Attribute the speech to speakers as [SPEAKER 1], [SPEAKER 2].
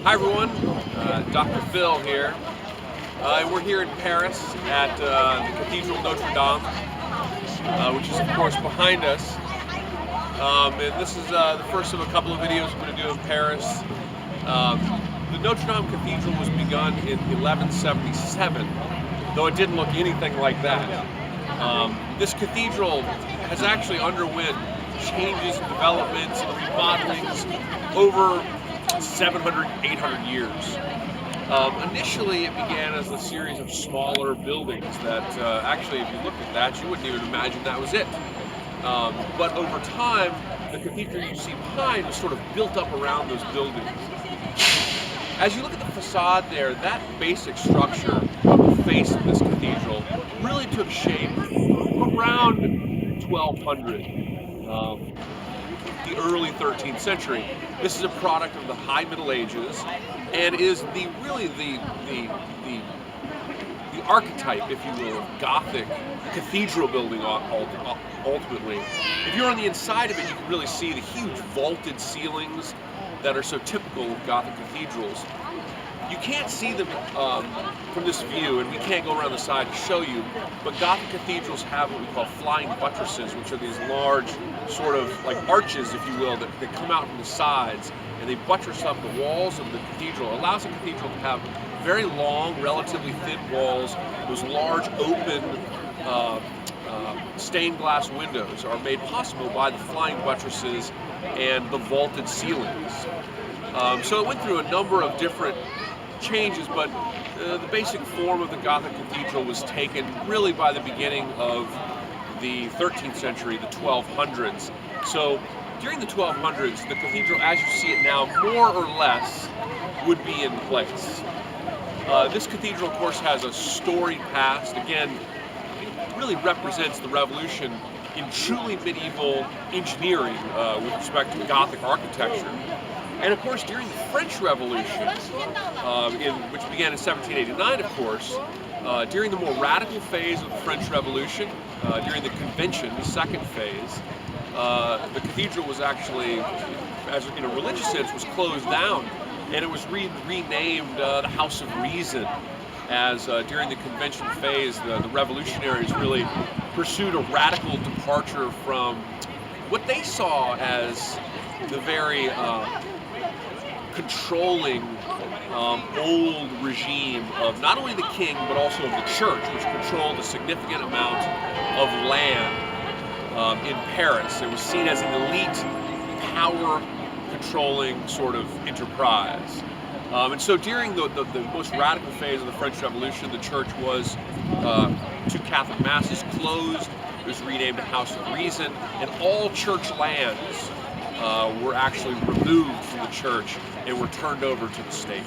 [SPEAKER 1] Hi everyone, Dr. Phil here. We're here in Paris at the Cathedral Notre Dame, which is of course behind us. And this is the first of a couple of videos we're going to do in Paris. Um, the Notre Dame Cathedral was begun in 1177, though it didn't look anything like that. This cathedral has actually underwent changes and developments and remodelings over 700, 800 years. Initially, it began as a series of smaller buildings that actually, if you looked at that, you wouldn't even imagine that was it. But over time, the cathedral you see behind was sort of built up around those buildings. As you look at the facade there, that basic structure of the face of this cathedral really took shape around 1200. The early 13th century. This is a product of the High Middle Ages, and is the archetype, if you will, of Gothic cathedral building. Ultimately, if you're on the inside of it, you can really see the huge vaulted ceilings that are so typical of Gothic cathedrals. You can't see them from this view, and we can't go around the side to show you, but Gothic cathedrals have what we call flying buttresses, which are these large sort of like arches, if you will, that come out from the sides, and they buttress up the walls of the cathedral. It allows the cathedral to have very long, relatively thin walls. Those large open stained glass windows are made possible by the flying buttresses and the vaulted ceilings. So it went through a number of different changes, but the basic form of the Gothic cathedral was taken really by the beginning of the 13th century, the 1200s. So during the 1200s, the cathedral, as you see it now, more or less would be in place. This cathedral, of course, has a storied past. Again, it really represents the revolution in truly medieval engineering with respect to Gothic architecture. And of course, during the French Revolution, which began in 1789, of course, during the more radical phase of the French Revolution, during the Convention, the second phase, the cathedral was actually, as in a religious sense, was closed down, and it was renamed the House of Reason, as during the Convention phase, the revolutionaries really pursued a radical departure from what they saw as the very controlling old regime of not only the king but also of the church, which controlled a significant amount of land in Paris. It was seen as an elite, power controlling sort of enterprise. And so during the most radical phase of the French Revolution, the church was, to Catholic masses, closed. It was renamed a House of Reason, and all church lands were actually removed from the church and were turned over to the state.